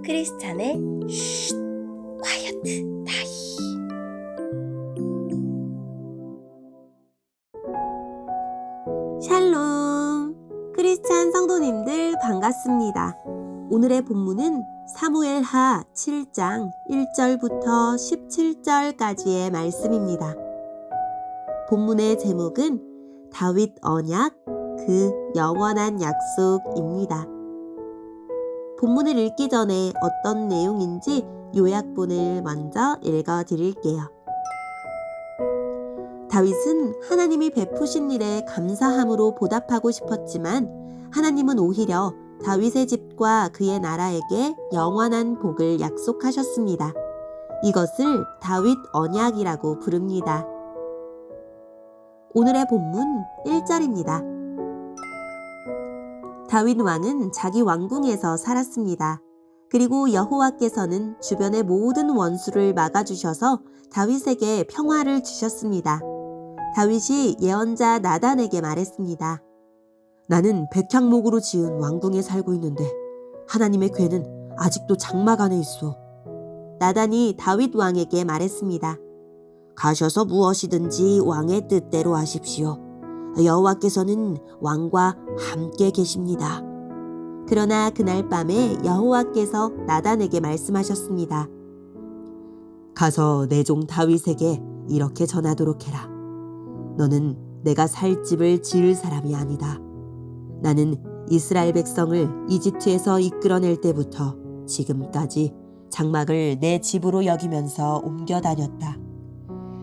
크리스찬의 쉿 콰이어트 타임. 샬롬! 크리스찬 성도님들 반갑습니다. 오늘의 본문은 사무엘하 7장 1절부터 17절까지의 말씀입니다. 본문의 제목은 다윗 언약, 그 영원한 약속입니다. 본문을 읽기 전에 어떤 내용인지 요약본을 먼저 읽어드릴게요. 다윗은 하나님이 베푸신 일에 감사함으로 보답하고 싶었지만 하나님은 오히려 다윗의 집과 그의 나라에게 영원한 복을 약속하셨습니다. 이것을 다윗 언약이라고 부릅니다. 오늘의 본문 1절입니다. 다윗 왕은 자기 왕궁에서 살았습니다. 그리고 여호와께서는 주변의 모든 원수를 막아주셔서 다윗에게 평화를 주셨습니다. 다윗이 예언자 나단에게 말했습니다. 나는 백향목으로 지은 왕궁에 살고 있는데 하나님의 궤는 아직도 장막 안에 있어. 나단이 다윗 왕에게 말했습니다. 가셔서 무엇이든지 왕의 뜻대로 하십시오. 여호와께서는 왕과 함께 계십니다. 그러나 그날 밤에 여호와께서 나단에게 말씀하셨습니다. 가서 내 종 다윗에게 이렇게 전하도록 해라. 너는 내가 살 집을 지을 사람이 아니다. 나는 이스라엘 백성을 이집트에서 이끌어낼 때부터 지금까지 장막을 내 집으로 여기면서 옮겨 다녔다.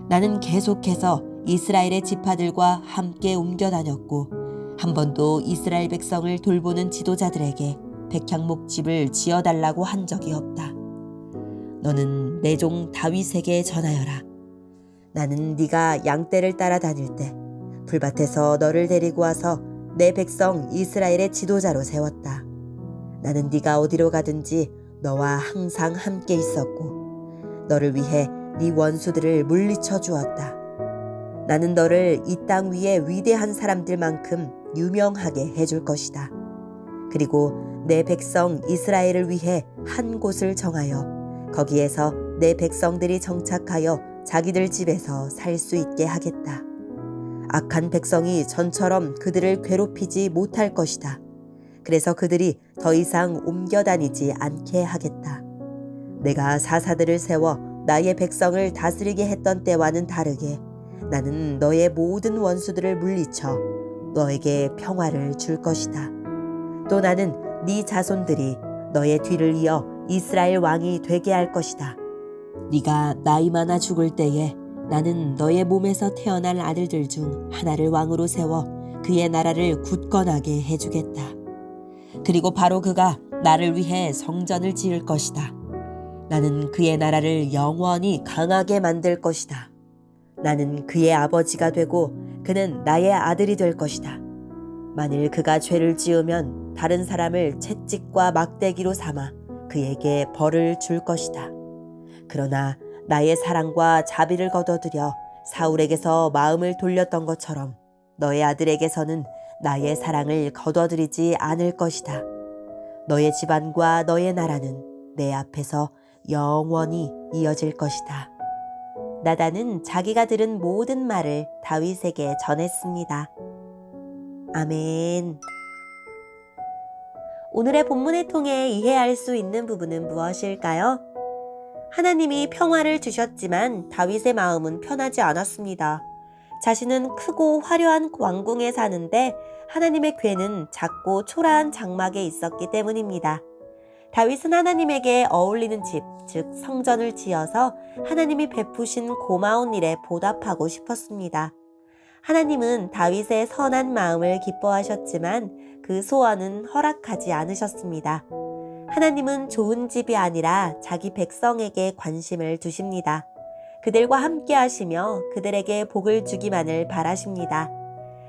나는 계속해서 이스라엘의 지파들과 함께 옮겨 다녔고 한 번도 이스라엘 백성을 돌보는 지도자들에게 백향목 집을 지어달라고 한 적이 없다. 너는 내 종 다윗에게 전하여라. 나는 네가 양떼를 따라다닐 때 불밭에서 너를 데리고 와서 내 백성 이스라엘의 지도자로 세웠다. 나는 네가 어디로 가든지 너와 항상 함께 있었고 너를 위해 네 원수들을 물리쳐 주었다. 나는 너를 이 땅 위에 위대한 사람들만큼 유명하게 해줄 것이다. 그리고 내 백성 이스라엘을 위해 한 곳을 정하여 거기에서 내 백성들이 정착하여 자기들 집에서 살 수 있게 하겠다. 악한 백성이 전처럼 그들을 괴롭히지 못할 것이다. 그래서 그들이 더 이상 옮겨 다니지 않게 하겠다. 내가 사사들을 세워 나의 백성을 다스리게 했던 때와는 다르게 나는 너의 모든 원수들을 물리쳐 너에게 평화를 줄 것이다. 또 나는 네 자손들이 너의 뒤를 이어 이스라엘 왕이 되게 할 것이다. 네가 나이 많아 죽을 때에 나는 너의 몸에서 태어날 아들들 중 하나를 왕으로 세워 그의 나라를 굳건하게 해주겠다. 그리고 바로 그가 나를 위해 성전을 지을 것이다. 나는 그의 나라를 영원히 강하게 만들 것이다. 나는 그의 아버지가 되고 그는 나의 아들이 될 것이다. 만일 그가 죄를 지으면 다른 사람을 채찍과 막대기로 삼아 그에게 벌을 줄 것이다. 그러나 나의 사랑과 자비를 거둬들여 사울에게서 마음을 돌렸던 것처럼 너의 아들에게서는 나의 사랑을 거둬들이지 않을 것이다. 너의 집안과 너의 나라는 내 앞에서 영원히 이어질 것이다. 나단은 자기가 들은 모든 말을 다윗에게 전했습니다. 아멘. 오늘의 본문을 통해 이해할 수 있는 부분은 무엇일까요? 하나님이 평화를 주셨지만 다윗의 마음은 편하지 않았습니다. 자신은 크고 화려한 왕궁에 사는데 하나님의 궤는 작고 초라한 장막에 있었기 때문입니다. 다윗은 하나님에게 어울리는 집, 즉 성전을 지어서 하나님이 베푸신 고마운 일에 보답하고 싶었습니다. 하나님은 다윗의 선한 마음을 기뻐하셨지만 그 소원은 허락하지 않으셨습니다. 하나님은 좋은 집이 아니라 자기 백성에게 관심을 두십니다. 그들과 함께 하시며 그들에게 복을 주기만을 바라십니다.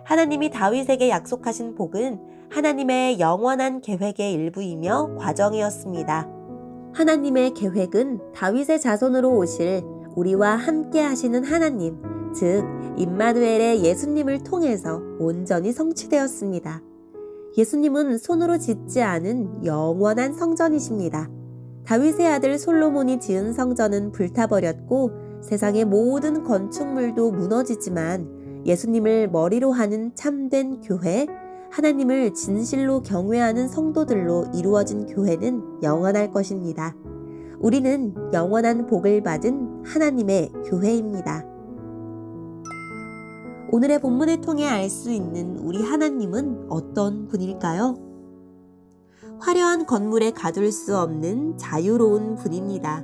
하나님이 다윗에게 약속하신 복은 하나님의 영원한 계획의 일부이며 과정이었습니다. 하나님의 계획은 다윗의 자손으로 오실 우리와 함께 하시는 하나님, 즉 임마누엘의 예수님을 통해서 온전히 성취되었습니다. 예수님은 손으로 짓지 않은 영원한 성전이십니다. 다윗의 아들 솔로몬이 지은 성전은 불타버렸고 세상의 모든 건축물도 무너지지만 예수님을 머리로 하는 참된 교회, 하나님을 진실로 경외하는 성도들로 이루어진 교회는 영원할 것입니다. 우리는 영원한 복을 받은 하나님의 교회입니다. 오늘의 본문을 통해 알 수 있는 우리 하나님은 어떤 분일까요? 화려한 건물에 가둘 수 없는 자유로운 분입니다.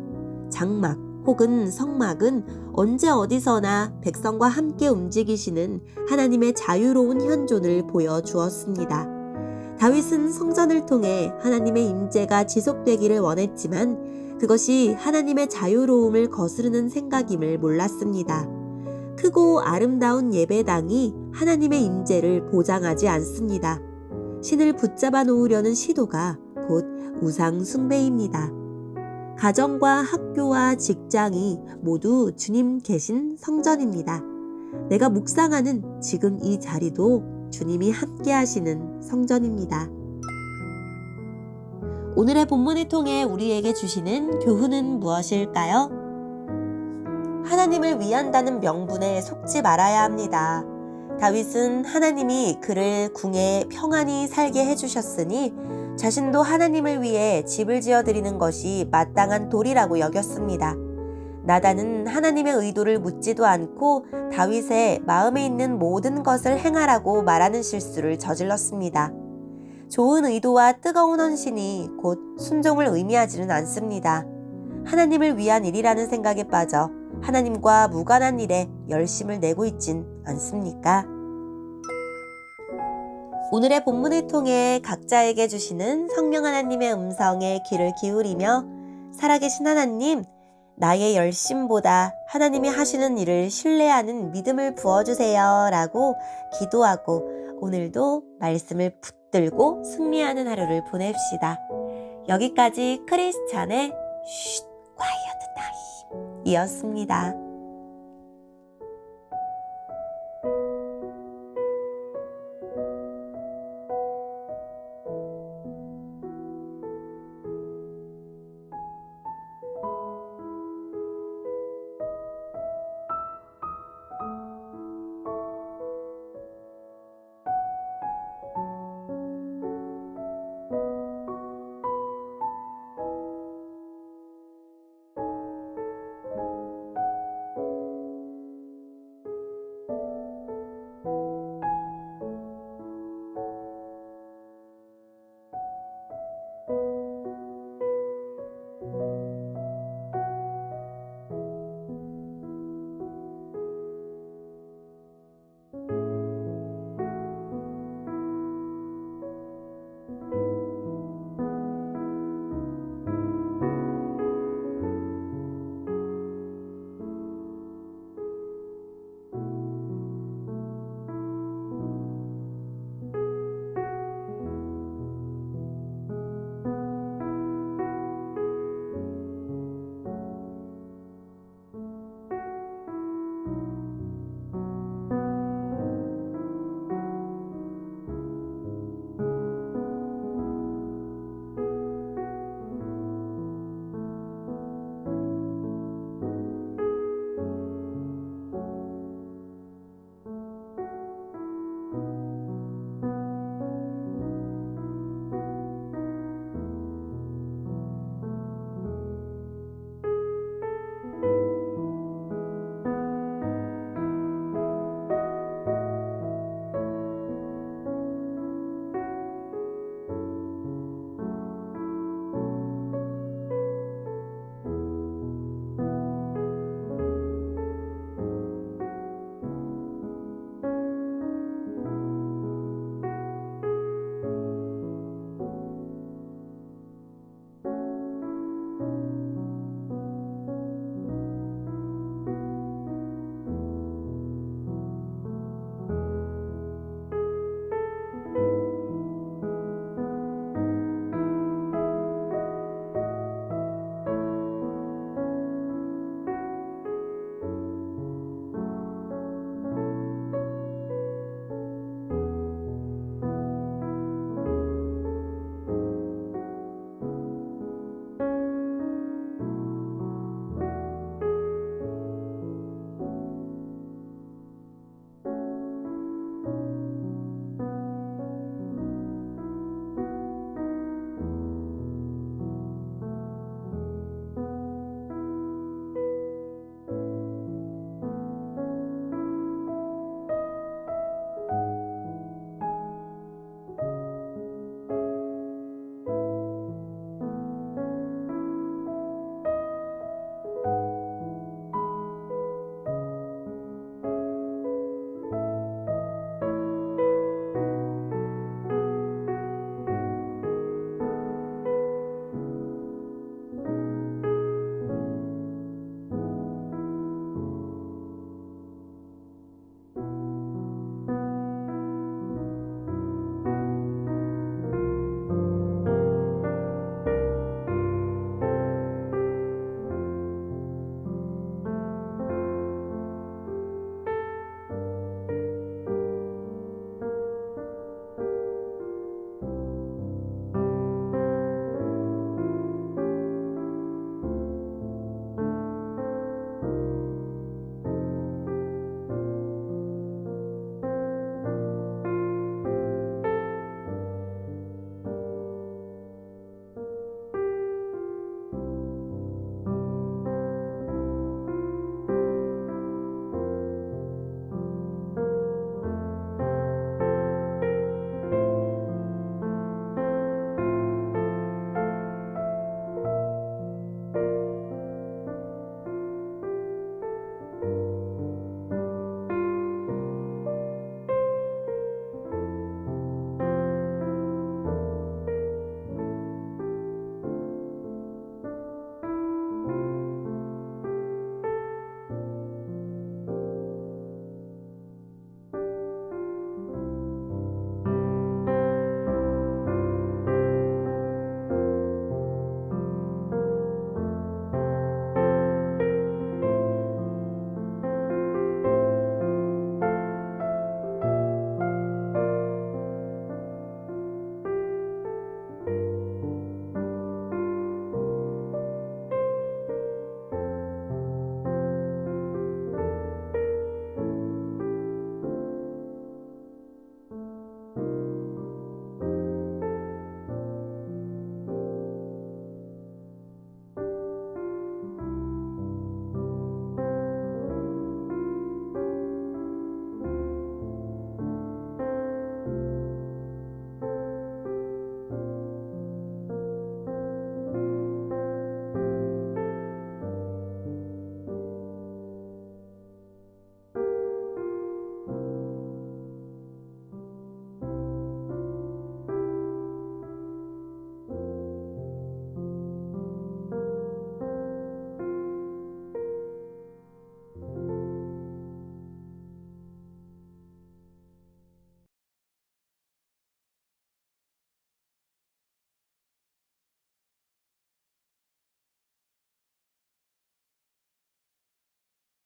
장막 혹은 성막은 언제 어디서나 백성과 함께 움직이시는 하나님의 자유로운 현존을 보여주었습니다. 다윗은 성전을 통해 하나님의 임재가 지속되기를 원했지만 그것이 하나님의 자유로움을 거스르는 생각임을 몰랐습니다. 크고 아름다운 예배당이 하나님의 임재를 보장하지 않습니다. 신을 붙잡아 놓으려는 시도가 곧 우상 숭배입니다. 가정과 학교와 직장이 모두 주님 계신 성전입니다. 내가 묵상하는 지금 이 자리도 주님이 함께 하시는 성전입니다. 오늘의 본문을 통해 우리에게 주시는 교훈은 무엇일까요? 하나님을 위한다는 명분에 속지 말아야 합니다. 다윗은 하나님이 그를 궁에 평안히 살게 해주셨으니 자신도 하나님을 위해 집을 지어드리는 것이 마땅한 도리라고 여겼습니다. 나단은 하나님의 의도를 묻지도 않고 다윗의 마음에 있는 모든 것을 행하라고 말하는 실수를 저질렀습니다. 좋은 의도와 뜨거운 헌신이 곧 순종을 의미하지는 않습니다. 하나님을 위한 일이라는 생각에 빠져 하나님과 무관한 일에 열심을 내고 있진 않습니까? 오늘의 본문을 통해 각자에게 주시는 성령 하나님의 음성에 귀를 기울이며 살아계신 하나님, 나의 열심보다 하나님이 하시는 일을 신뢰하는 믿음을 부어주세요 라고 기도하고 오늘도 말씀을 붙들고 승리하는 하루를 보냅시다. 여기까지 크리스찬의 쉿, quiet time 이었습니다.